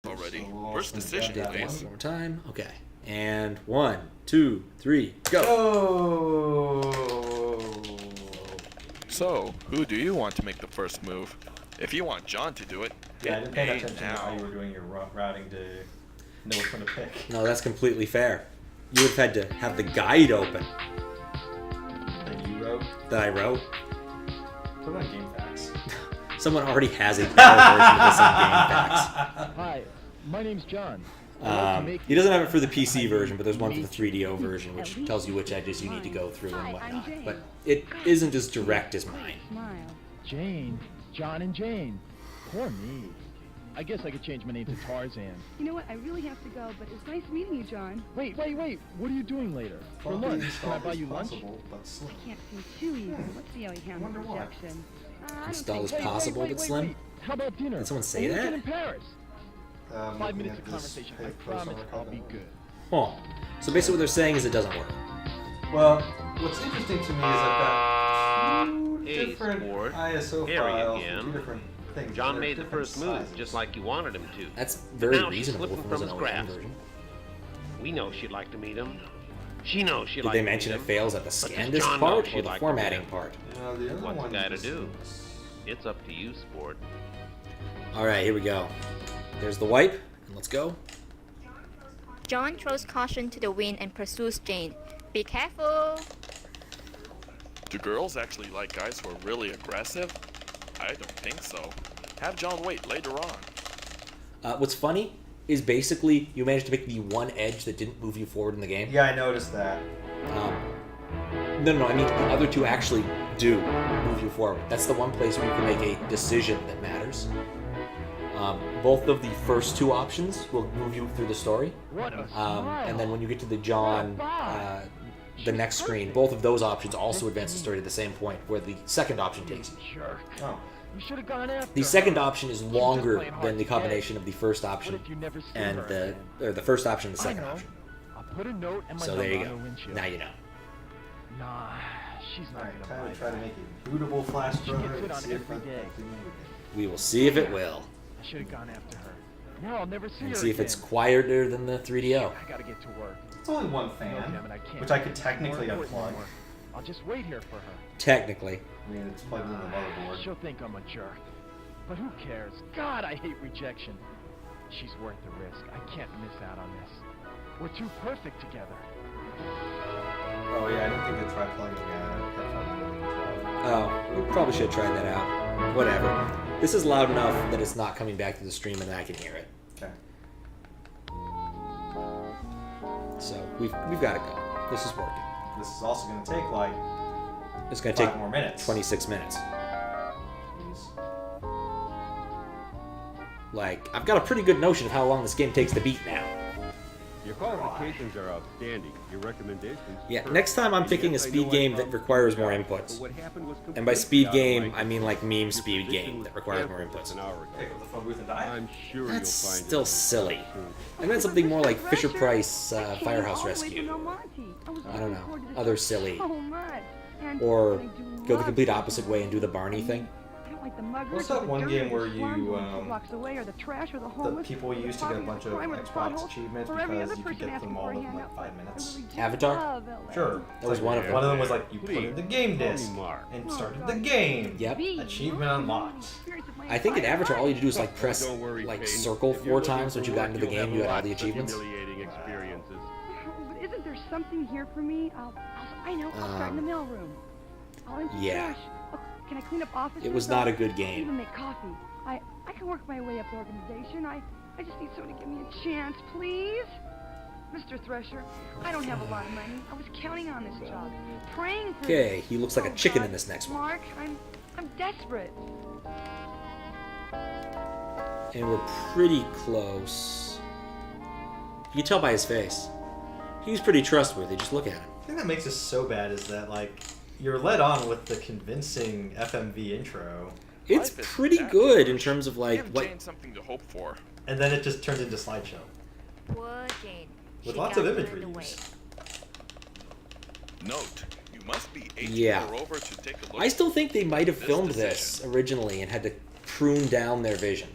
already. So First decision, that please. one. One more time. Okay. And 1, 2, 3, go. Oh. So, who do you want to make the first move? If you want John to do it, Yeah, I hit didn't pay A attention to how now. you were doing your routing to know which one to pick. No, that's completely fair. You would have had to have the guide open That you wrote. that I wrote. Put it on Game Facts. Someone already has a better version of this on Game Facts. Hi, my name's John. He doesn't have it for the PC version, but there's one for the 3DO version, which tells you which edges you need to go through and whatnot. But it isn't as direct as mine. Jane, John and Jane. Poor me. I guess I could change my name to Tarzan. You know what? I really have to go, but it's nice meeting you, John. Wait. What are you doing later? For Well, lunch? please Can I stop buy as you lunch? possible, but slow. I can't seem too easy. Let's see how he handles Wonder why. rejection. Install as Wait, possible, but slim. How about dinner? Did someone say A that? weekend in Paris. 5 5 minutes of conversation. I promise I'll be good. Huh. So basically what they're saying is it doesn't work. Well, what's interesting to me is I've got two Hey, different sport. ISO Harry files again. for two different things. John They're made the different first move, sizes. just like you wanted him to. That's very Now she's reasonable if slipping it was an from OEM his grasp. version. We know she'd like to meet him. She knows she'd Did like they to mention meet it him. fails at the But scan does disk John know part or she'd the like to formatting meet him? part? The other What's the one guy to is- do? It's up to you, sport. Alright, here we go. There's the wipe, and let's go. John throws caution to the wind and pursues Jane. Be careful! Do girls actually like guys who are really aggressive? I don't think so. Have John wait later on. What's funny is basically you managed to pick the one edge that didn't move you forward in the game. Yeah, I noticed that. No, I mean the other two actually do move you forward. That's the one place where you can make a decision that matters. Both of the first two options will move you through the story. What a smile. And then when you get to the John, the next screen, both of those options also advance the story to the same point where the second option takes you. Jerk. Oh. You should have gone after The second her. option is She was longer just playing hard than the to combination get. of the first What option if you never see and her the first option and the I second know. option. I'll put a note and my So number there you on her go. windshield. Now you know. Nah, she's not Alright, gonna time buy to try to that. make a bootable flash She drive gets it and on see if every that day. can make it. We will see if it will. I should have gone after her. Now I'll never see And her see if again. it's quieter than the 3DO. I gotta get to work. It's only one No, fan, damn it, I can't. which I could technically More important unplug. than work. I'll just wait here for her. Technically. I mean, it's plugged into the motherboard. She'll think I'm a jerk. But who cares? God, I hate rejection. She's worth the risk. I can't miss out on this. We're too perfect together. Oh yeah, I didn't think they tried plugging that. Oh, we probably should have tried that out. Whatever. This is loud enough that it's not coming back to the stream and I can hear it. Okay. So we've got to go. This is working. This is also going to take like It's going to 5 take more minutes. 26 minutes. Jeez. Like, I've got a pretty good notion of how long this game takes to beat now. Your qualifications are outstanding. Your recommendations. Yeah, perfect. next time I'm And picking a yes, I speed know I game that probably requires forgot, more but inputs. what happened was And by completely speed out of my game, I mean like meme Your speed position game was that requires more canceled just inputs. an hour ago. Hey, go to the phone booth and die? I'm sure That's you'll find still it silly. soon. I meant something more like Mr. Fisher Thresher, Price I came Firehouse all the way Rescue. from El Monte. I was I don't looking know, forward to this other trip silly. so much. And Or I do go the love complete it. opposite way and do the Barney thing. I don't like the muggers What's or that the one dirt game or the where you, slums 2 blocks away or the trash or the The homeless. people or the used to get a poverty, bunch the of crime or the Xbox potholes, achievements or every because other you could person get asking them for all a in like handout. 5 I minutes. really do Avatar? love LA. Sure. That was one of them. One of them was like you put Please, in the game call me disc Mark. and started the game. Yep. Achievement unlocked. I think in Avatar all you had to do was like press Don't worry, like Peyton. circle If you're 4 times looking once you for got work, into the you'll game, have you had all the lots of achievements. humiliating experiences. But isn't there something here for me? I know. I'll start in the mailroom. I'll empty yeah. trash. Oh, can I clean up offices? It was not a good I'll game. even make coffee. I can work my way up the organization. I just need someone to give me a chance, please. Mr. Thresher, I don't have a lot of money. I was counting on this job, praying for Okay, this. he looks like a Oh, chicken God, in this next one. Mark, I'm desperate. And we're pretty close. You can tell by his face. He's pretty trustworthy, just look at him. The thing that makes this so bad is that like you're led on with the convincing FMV intro, It's Life is pretty active good in first. terms of like Give what Jane something to hope for. and then it just turns into slideshow Poor Jane. with She lots got of imagery turned away. use. Note, you must be 18 Yeah. or over to take a look. I still think they might have This filmed decision. this originally and had to prune down their vision.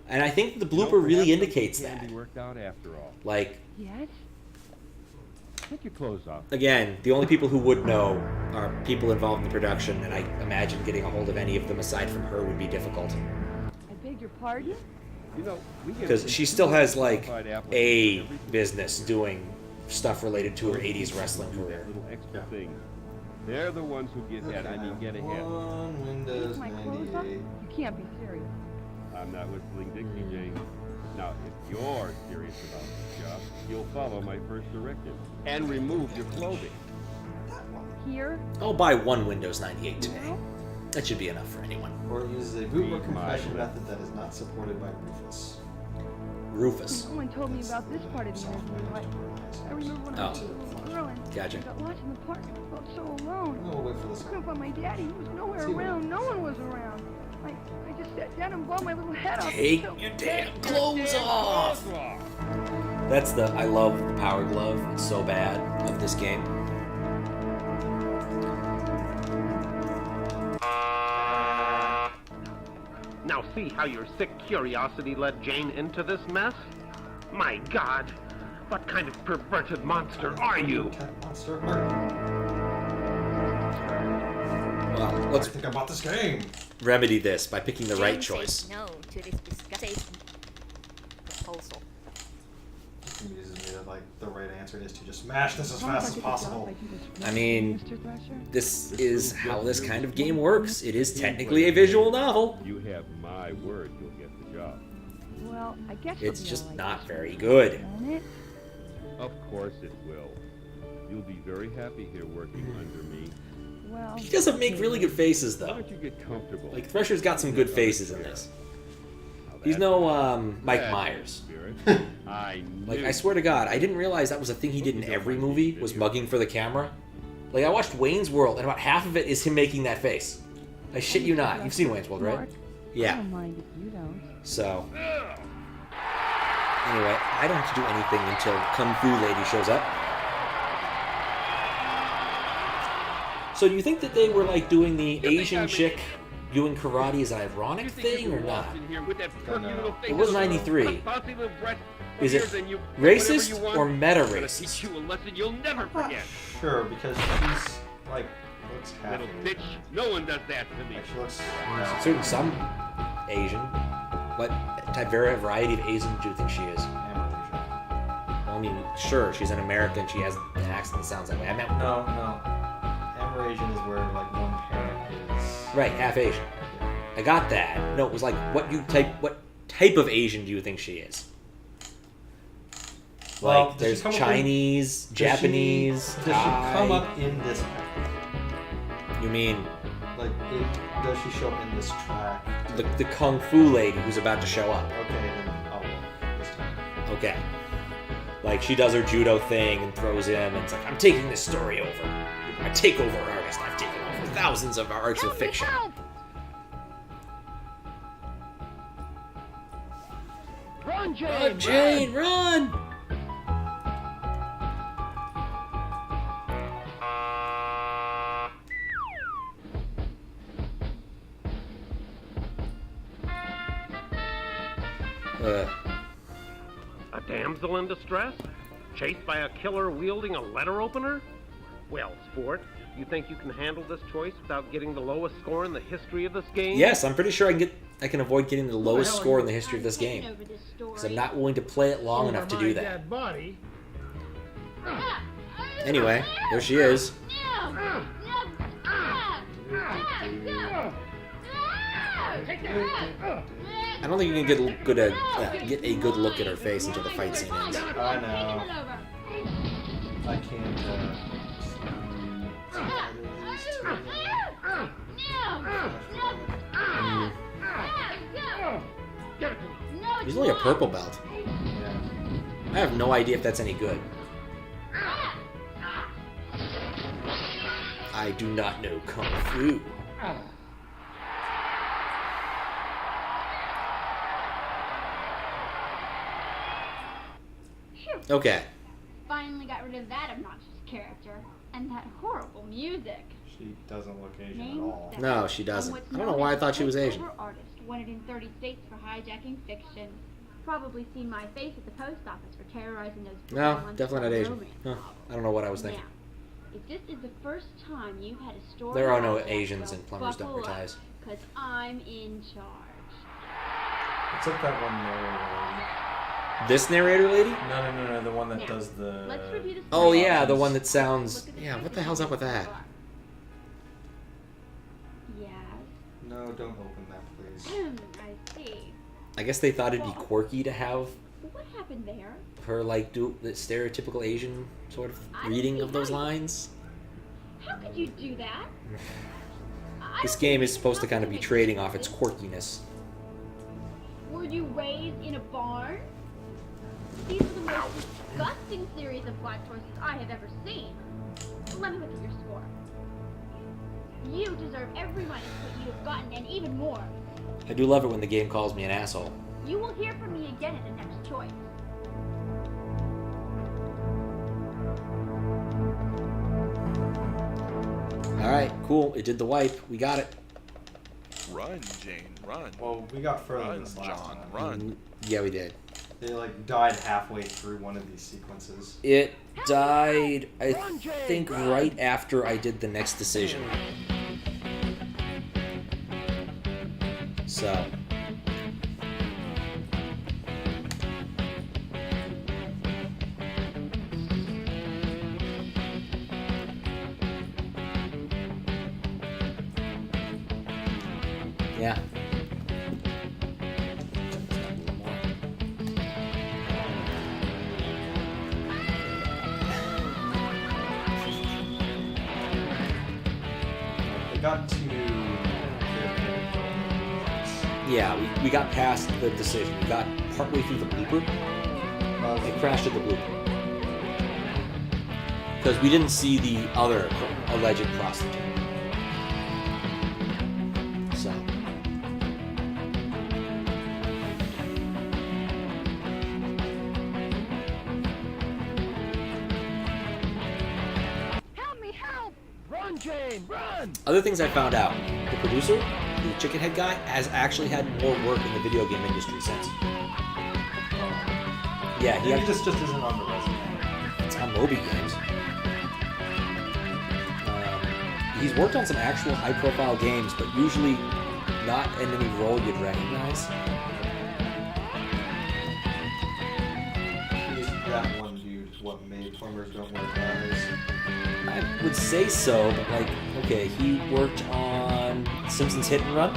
And I think the You know, blooper really perhaps indicates something that. can be worked out after all. Like, Yes? Take your clothes off. again, the only people who would know are people involved in the production, and I imagine getting a hold of any of them aside from her would be difficult. I beg your pardon? You know, we get Because a she still has, like, qualified applicant a every business doing stuff related to her 80s wrestling do that career. little extra thing. They're the ones who get ahead. I mean, get ahead. One Windows Take my clothes off? 98. You can't be serious. I'm not whistling Dixie, Jane. Now, if you're serious about this job, you'll follow my first directive and remove your clothing. Here? I'll buy one Windows 98 today. No? That should be enough for anyone. Or uses a bootleg Read my compression lips. method that is not supported by Rufus. Rufus. No one told me about this part of the interview. I remember when I was a little girl and Gotcha. I got lost in the park and I felt so alone. We'll wait for this. I couldn't find my daddy. He was nowhere around. No one was around. I just sat down and blew my little head off. Take So- your damn clothes off! That's the I love the power glove. It's so bad of this game. Now see how your sick curiosity led Jane into this mess? My God, what kind of perverted monster are you? Cat monster heart. Well, I let's think I bought this game. remedy this by picking the right Jane choice. says no to this disgusting proposal. Confuses me that like the right answer is to just mash this as fast as possible. I mean, Mr. Thrasher? this is how this kind of game works. It is technically a visual novel. You have my word you'll get the job. Well, I guess It's it'll be just all right not this very week, good. won't it? Of course it will. You'll be very happy here working under me. Well, He doesn't make really good faces Why though. don't you get comfortable? Like Thresher's got some good faces in this. Now He's that's no Mike bad Myers. spirit. I knew. Like I swear to God, I didn't realize that was a thing he did in every movie was mugging for the camera. Like I watched Wayne's World and about half of it is him making that face. I shit you not. You've seen Wayne's World, right? Mark, I Yeah. don't mind if you don't. So anyway, I don't have to do anything until Kung Fu Lady shows up. So do you think that they were like doing the Asian chick doing karate as an ironic thing or not? It was 93. Is it racist or meta-racist? You a lesson you'll never forget. Sure, because she's like looks half Little Asian. bitch, no one does that to me. Like, she looks, you know, Certain some Asian. What type variety of Asian do you think she is? Amber Well, I mean, sure, she's an American. She has an accent that sounds that way. I meant Asian. No. Amber Asian is where like one parent is. right, half Asian. I got that. No, it was like what type of Asian do you think she is? Well, Like does she there's come up in- Chinese, Japanese, Does she Thai. come up in this pack? You mean Like, does she show up in this track? the Kung Fu lady who's about to show up? Okay, then I'll look this time. Okay. Like she does her judo thing and throws him, and it's like I'm taking this story over. I take over artist. I've taken over thousands of arts of fiction. Run, Jane! Run, Jane, run! A damsel in distress? Chased by a killer wielding a letter opener? Well, sport, you think you can handle this choice without getting the lowest score in the history of this game? Yes, I'm pretty sure I can avoid getting the lowest score in the history of this game. Over this Because story. I'm not willing to play it long enough to do that. Anyway, there she is. I don't think you can get a good look at her face until the fight scene ends. I know. I can't. He's only a purple belt. Yeah. I have no idea if that's any good. I do not know Kung Fu. Okay. Finally got rid of that obnoxious character and that horrible music. She doesn't look Asian at Name all. that. No, she doesn't. And what's I don't know known why I as thought she was a Asian. takeover artist, wanted in 30 states for hijacking fiction. Probably seen my face at the post office for terrorizing those No, people definitely not Asian. romance Huh. novels. I don't know what I was thinking. Now, if this is the first time you've had a story There are no like that, Asians well, in Plumbers Don't Wear buckle up, Ties. 'cause I'm in charge. It's like that one narrator This narrator lady? lady. No, the one that Now, does the. let's review the Oh story. yeah, the one that sounds. Look at the Yeah, what choices the hell's up with you that? are. Yes. No, don't open that, please. I see. I guess they thought it'd be quirky to have What happened there? her like do the stereotypical Asian sort of reading of those lines. How could you do that? This game is supposed to kind of be trading off its quirkiness. Were you raised in a barn? These are the most disgusting series of plot choices I have ever seen. Let me look at your score. You deserve every minus what you have gotten and even more. I do love it when the game calls me an asshole. You will hear from me again at the next choice. Alright, cool. It did the wipe. We got it. Run, Jane, run. Well, we got further than Run, this last John, time. run. Yeah, we did. They like died halfway through one of these sequences. It died, I Run, Jane, think, run! right after I did the next decision. So. Yeah. They got to. Yeah, we got past the decision. We got partway through the blooper. It crashed at the blooper. Because we didn't see the other alleged prostitute. So. Help me, help! Run, Jane, run! Other things I found out. The producer, the chicken head guy, has actually had more work in the video game industry since. Yeah, he Maybe this just isn't on the resume. It's on Moby Games. He's worked on some actual high-profile games, but usually not in any role you'd recognize. He's that one dude. What made Plumbers Don't Wear Ties? I would say so, but like, okay, he worked on Simpsons Hit and Run,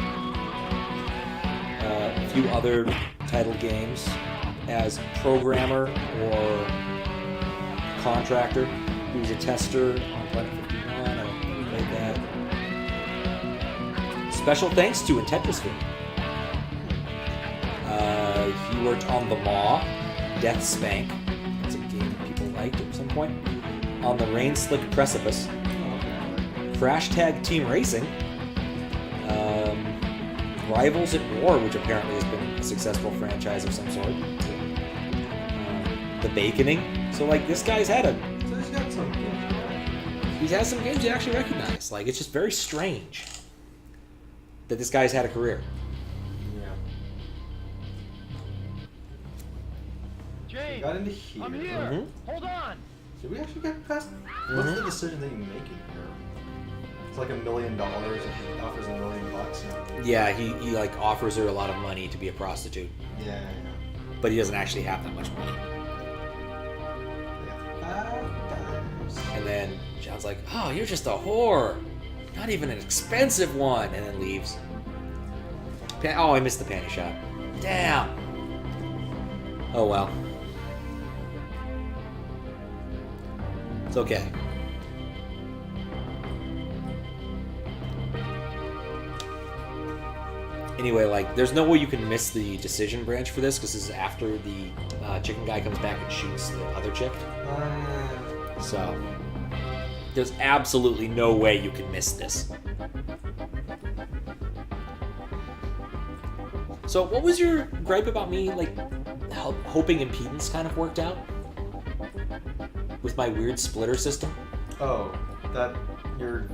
a few other titled games as programmer or contractor. He was a tester on Planet 51. I don't know if played that. Special thanks to Tetrisville. He worked on The Maw, Death Spank. It's a game that people liked at some point. On the Rain Slick Precipice. Crash Tag Team Racing. Rivals at War, which apparently has been a successful franchise of some sort. The Baconing. So, like, this guy's had a... So he's got some games. He's had some games you actually recognize. Like, it's just very strange that this guy's had a career. Yeah. We Jane, got into here. I'm here. Mhm. Hold on. Did we actually get past? What's the decision that you make in here? It's like $1 million, and he offers $1 million. And... Yeah, he like offers her a lot of money to be a prostitute, Yeah. but he doesn't actually have that much money. And then John's like, "Oh, you're just a whore. Not even an expensive one," and then leaves. Oh, I missed the panty shot. Damn. Oh well. It's okay. Anyway, like, there's no way you can miss the decision branch for this, because this is after the chicken guy comes back and shoots the other chick. So, there's absolutely no way you can miss this. So, what was your gripe about me, like, hoping impedance kind of worked out? With my weird splitter system? Oh, that you're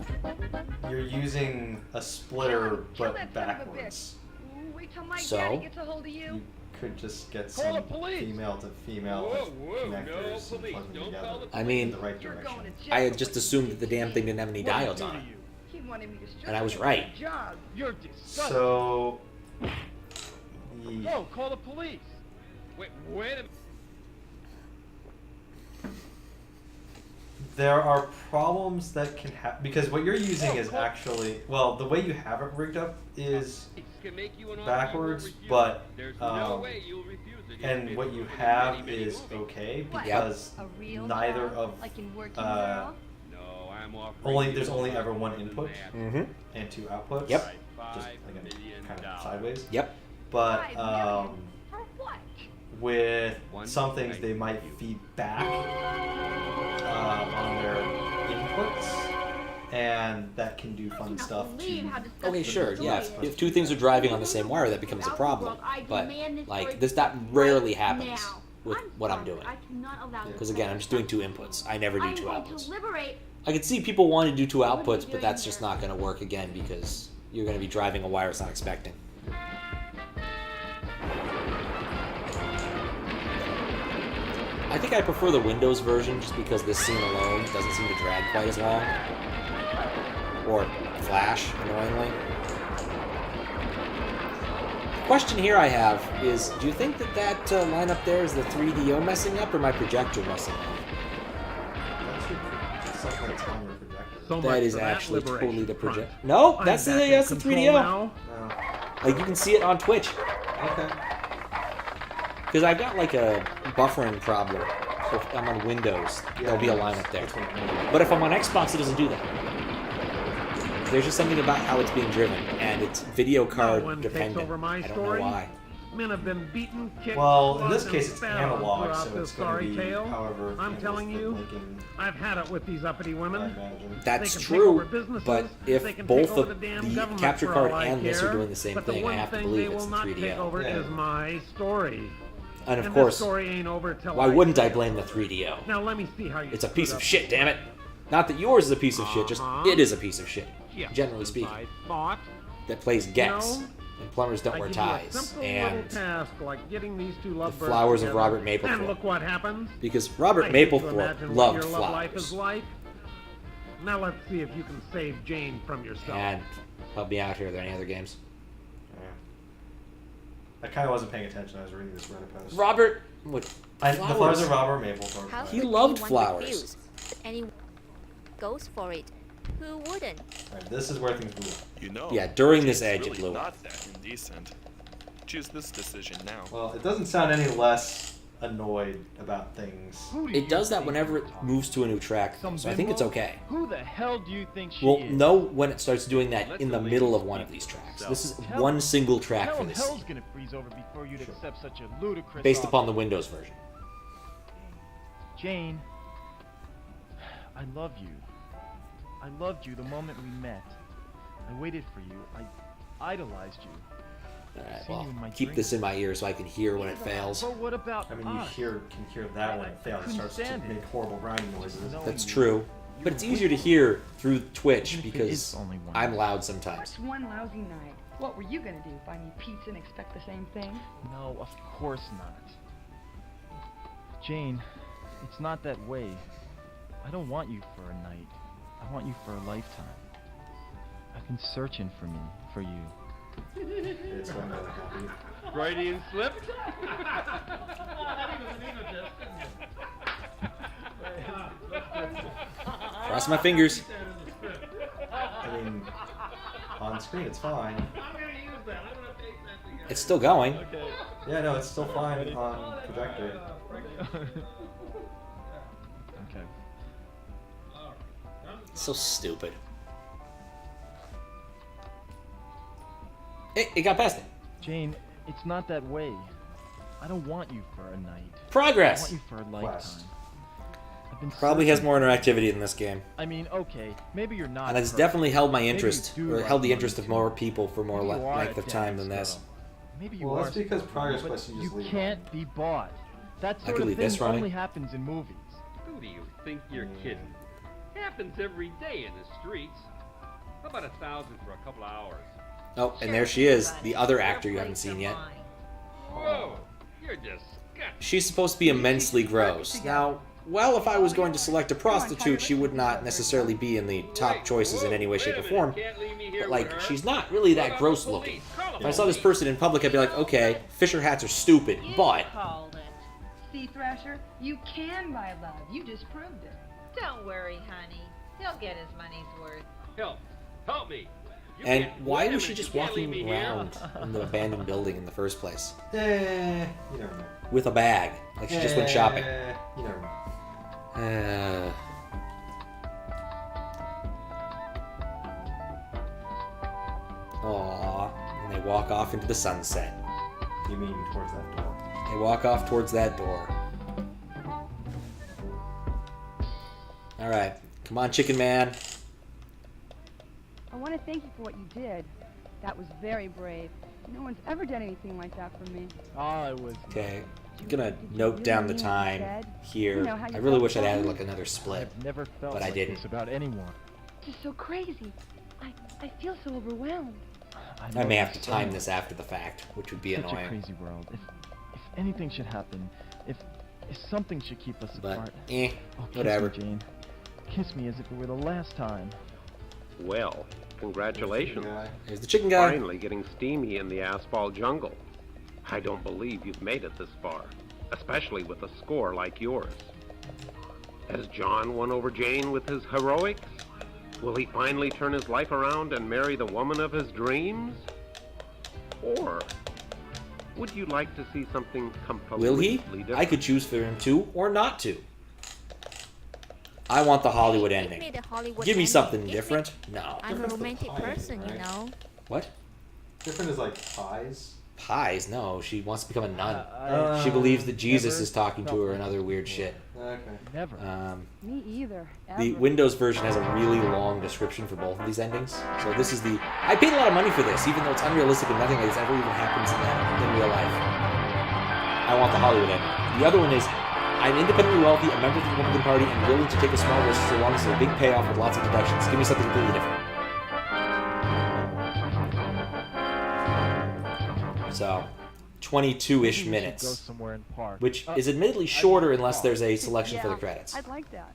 using a splitter Kill but that son of a backwards. Ooh, wait till my So? daddy gets a hold of you. You could just get Call the some police. female to female Whoa, whoa, no connectors and police. plug them Don't together call the I mean, in the right You're direction. going to jail I for had just what you assumed did that the to damn me. thing didn't have any dials on it. He wanted me to strip And I was him right. of my job. You're disgusting. So, No, call the police. Wait a minute. there are problems that can happen because what you're using Oh, is cool. actually the way you have it rigged up is Can make you an offer you backwards, won't refuse. but There's no way you'll refuse it. It's and been what you proven in have many, many is movies. okay What? because A real neither job? of Like in Working uh, Girl? No, I'm offering only you there's only more ever one than input that. Mm-hmm. and two outputs. Yep. Just $5 again, million. kind of sideways. Yep. But $5 million? For what? with One some things they thing might you- feed back on their inputs, and that can do I fun cannot stuff believe to how disgusting Okay, this sure, story yeah. is. If two things are driving on the same wire, that becomes a problem. But, like, that rarely happens with what I'm doing. I cannot allow Because again, I'm just doing two inputs. I never do I'm two going outputs. to liberate. I can see people want to do two What are you outputs, but doing that's just here? not going to work again because you're going to be driving a wire it's not expecting. I think I prefer the Windows version just because this scene alone doesn't seem to drag quite as long. Or flash, annoyingly. The question here I have is, do you think that line up there is the 3DO messing up or my projector messing up? that's something that's on your projector. So much That is for actually liberation totally the front. projector. No, I'm that's the back in control 3DO. now. No. Like you can see it on Twitch. Okay. Because I got like a buffering problem. So if I'm on Windows, there'll be a line up there. That's what I mean. But if I'm on Xbox, it doesn't do that. There's just something about how it's being driven, and it's video No card one takes dependent. over my I don't know story. why. Men have been beaten, kicked, Well, in this flogged, case, and it's spat on analog, throughout so this it's going sorry to be tale. however. I'm telling you, linking, I've had it with these uppity I women. imagine. That's They can take over true, businesses, but they if can both take over of the damn the government capture for card all I and this are care, doing the same but the thing, I one have to thing believe they it's will the not take 3DO. over Yeah. is my story. And of And course, this story ain't over till why wouldn't I blame the 3DO? Now let me see how you. It's a screwed piece of up. shit, damn it. Not that yours is a piece of shit, just Uh-huh. it is a piece of shit. Yes, Generally as speaking. I thought. That plays Gex, No. and plumbers don't I wear give you a ties, simple and little task like getting these two lovebirds flowers of together, Robert Mapplethorpe. And look what happens. because Robert I hate to Mapplethorpe imagine what loved your love life is flowers, like. Now let's see if you can save Jane from yourself. and help me out here. Are there any other games? Yeah. I kind of wasn't paying attention. I was reading this Reddit post. Robert, what? The flowers of Robert Mapplethorpe. How He could loved anyone flowers. refuse? Anyone goes for it. Who wouldn't? Alright, this is where things blew up. You know. Yeah, during Jane's this edge, it really blew up. not that indecent. Choose this decision now. Well, it doesn't sound any less annoyed about things. Who do It you does that think whenever you're it talking moves to a new track, Some so I think it's bimbo? okay. Who the hell do you think she We'll is? know when it starts doing that Let in the the middle ladies of one of speak these for tracks. themselves. This is Hell- one single track Hell for in this, hell's gonna freeze over before you'd accept such a ludicrous based upon offer. the Windows version. Jane, I love you. I loved you the moment we met. I waited for you. I idolized you. Alright, Seen you well, in my keep dreams. this in my ear so I can hear when it fails. But what about I mean, you us? can hear that when it fails. It couldn't starts to stand it. make horrible grinding noises. No. That's you- true. you But it's were easier to with- hear through Twitch Even if it because is only one. I'm loud sometimes. What's one lousy night? What were you gonna do? Buy me pizza and expect the same thing? No, of course not. Jane, it's not that way. I don't want you for a night. I want you for a lifetime. I've been searching for you. It's going to be. Freudian slip? Cross my fingers. I mean, on screen it's fine. It's still going. Yeah, no, it's still fine on projector. Okay. So stupid. It got past it. Jane, it's not that way. I don't want you for a night. I Progress. want you for a lifetime. Quest. I've been Probably has searching- more interactivity than this game. I mean, okay, maybe you're not. And it's perfect. definitely held my Maybe you interest, do or like held the money interest of too. more people for more Maybe you are length a of time daddy's than this. girl. Maybe you Well, are. that's because supposed to be, Progress but Quest you just leave can't be bought. That I sort could of leave thing this running. only happens in movies. Who do you think you're kidding? Happens every day in the streets. How about 1,000 for a couple of hours? Oh, and there she is, the other actor you haven't seen yet. Whoa, you're disgusting. She's supposed to be immensely gross. Now, well, if I was going to select a prostitute, she would not necessarily be in the top choices in any way, shape, or form. But, like, she's not really that gross looking. If I saw this person in public, I'd be like, okay, Fisher hats are stupid, but... See, Thrasher, you can buy love. You just proved it. Don't worry, honey. He'll get his money's worth. Help me. You And can't why let was him she if just you can't leave walking me here. around in the abandoned building in the first place? You never know. With a bag. Like she just went shopping. You never know. Aww. And they walk off into the sunset. You mean towards that door? They walk off towards that door. Alright. Come on, Chicken Man. I want to thank you for what you did. That was very brave. No one's ever done anything like that for me. Oh, it was. Okay. I'm gonna note down the time here. I really wish I'd added like another split. I've never felt but I like didn't. this about anyone. Just so crazy. I feel so overwhelmed. I may have to time this after the fact, which would be Such annoying. a crazy world. If anything should happen, if something should keep us apart. Eh, Oh, kiss whatever. Me, Jane. Kiss me as if it were the last time. Well, congratulations. Here's the chicken guy. Finally getting steamy in the asphalt jungle. I don't believe you've made it this far, especially with a score like yours. Has John won over Jane with his heroics? Will he finally turn his life around and marry the woman of his dreams? Or would you like to see something completely Will he? different? I could choose for him to or not to. I want the Hollywood Give ending. me the Hollywood Give me ending. something Give me- different. No. I'm a Different romantic from pie, person, you right? know. What? Different is like pies. Pies? No, she wants to become a nun. I She believes that Jesus never is talking to felt her like and other this weird before. shit. Okay. Never. Me either. The Ever. Windows version has a really long description for both of these endings. So this is the... I paid a lot of money for this, even though it's unrealistic and nothing like this ever even happens in real life. I want the Hollywood ending. The other one is, I'm independently wealthy, a member of the Republican Party, and willing to take a small risk so long as there's a big payoff with lots of deductions. Give me something completely different. So, 22-ish Maybe we should Go minutes. somewhere and park. Which is admittedly shorter unless there's a selection for the Yeah, credits. I'd like that.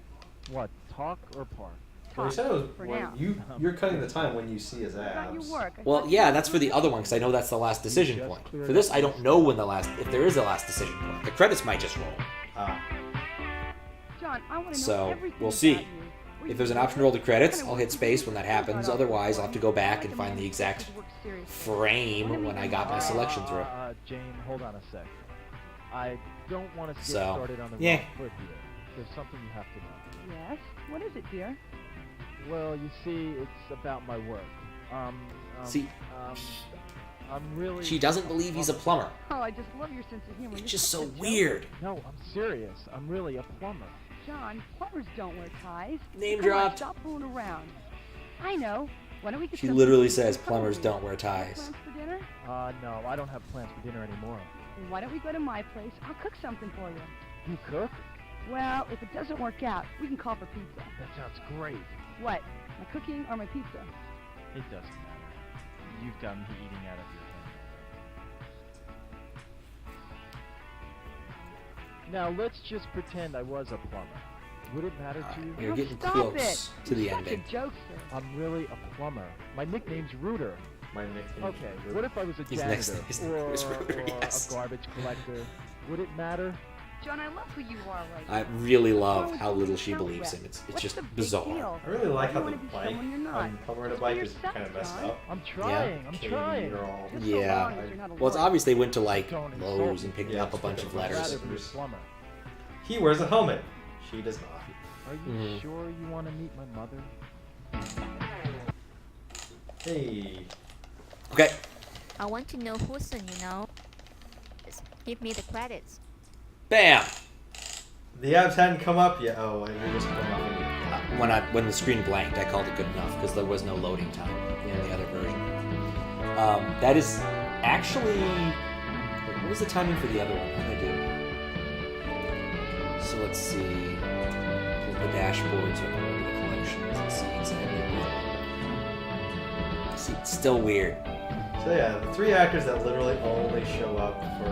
What? Talk or park? Well, you said it was For when now. you're cutting the time when you see his What about your abs. work? I Well, thought yeah, you that's for the other one, because I know that's the last decision just point. cleared For this, up I don't know when the last... if there is a last decision point. The credits might just roll. Ah. John, I want to know So, everything we'll see. about you. Where If you there's an work, option to roll the credits, what kind I'll of hit work you space do. when that Tell me about happens. all Otherwise, that I'll have to go back and work. find the exact Work seriously. frame when I got my selection through. Jane, hold on a sec. I don't want to get So, started on the yeah. wrong foot here. There's something you have to know. Yes? What is it, dear? Well, you see, it's about my work. See, I'm really... she doesn't believe he's a plumber. Oh, I just love your sense of humor. It's You're just such so a joke. weird. No, I'm serious. I'm really a plumber. John, plumbers don't wear ties. Name Come on, dropped. stop fooling around. I know. Why don't we get She something literally to eat says and plumbers cuddle? don't wear ties. Plans for dinner? No, I don't have plans for dinner anymore. Well, why don't we go to my place? I'll cook something for you. You cook? Well, if it doesn't work out, we can call for pizza. That sounds great. What? My cooking or my pizza? It doesn't matter. You've got me eating out of your hand. Now, let's just pretend I was a plumber. Would it matter to you? You're Oh, getting stop close it. to the You're such ending. a jokester. I'm really a plumber. My nickname's Rooter. My nickname. Okay, what if I was a His janitor next name is Rooter, or yes. a garbage collector? Would it matter? John, I love who you are right I now. really What's love wrong with how being little a she snow believes rep? him. It's What's just the big bizarre. deal? I really like You how wanna the be bike someone you're not. on Cover the Just Bike be is yourself, kind of messed John. up. I'm trying. I'm Katie, trying. you're all- Just so Yeah. long as you're not a Well, it's lawyer. obvious they went to like Don't insult Lowe's me. and picked Yeah, up a bunch of I'd I'd letters. rather be a plumber. He wears a helmet. She does not. Are you Mhm. sure you want to meet my mother? Hey. Okay. I want to know who's son, you know. Just give me the credits. Bam! The abs hadn't come up yet. Oh, and we just come up. When the screen blanked, I called it good enough because there was no loading time in the other version. That is actually... What was the timing for the other one? How did I do? So let's see. Pull the dashboard so I can remember the resolution doesn't see exactly. See, it's still weird. So yeah, the 3 actors that literally only show up for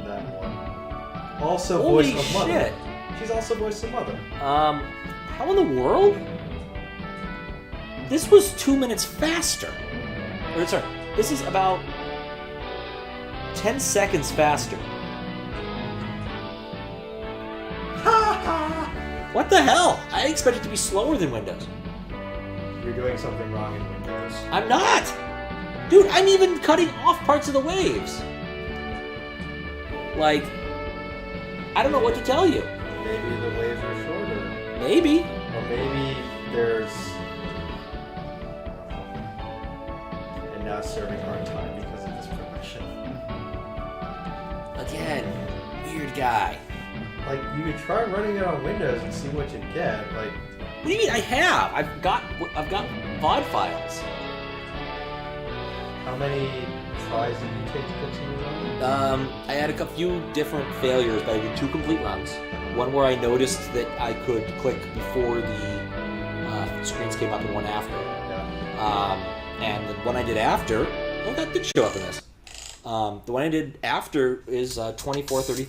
that one. Also Holy voice of Mother. shit. She's also voice of Mother. How in the world? This was 2 minutes faster. Or sorry, this is about 10 seconds faster. What the hell? I expect it to be slower than Windows. You're doing something wrong in Windows. I'm not! Dude, I'm even cutting off parts of the waves. Like, I don't know what to tell you. Maybe the waves are shorter. Maybe. Or maybe there's... And now serving hard time because of this progression. Again, weird guy. Like, you could try running it on Windows and see what you get. Like, What do you mean? I have. I've got VOD files. how many tries did you take to continue running? I had a few different failures, but I did 2 complete runs. One where I noticed that I could click before the screens came up and one after. Yeah. And the one I did after, oh, that did show up in this. The one I did after is 24:33.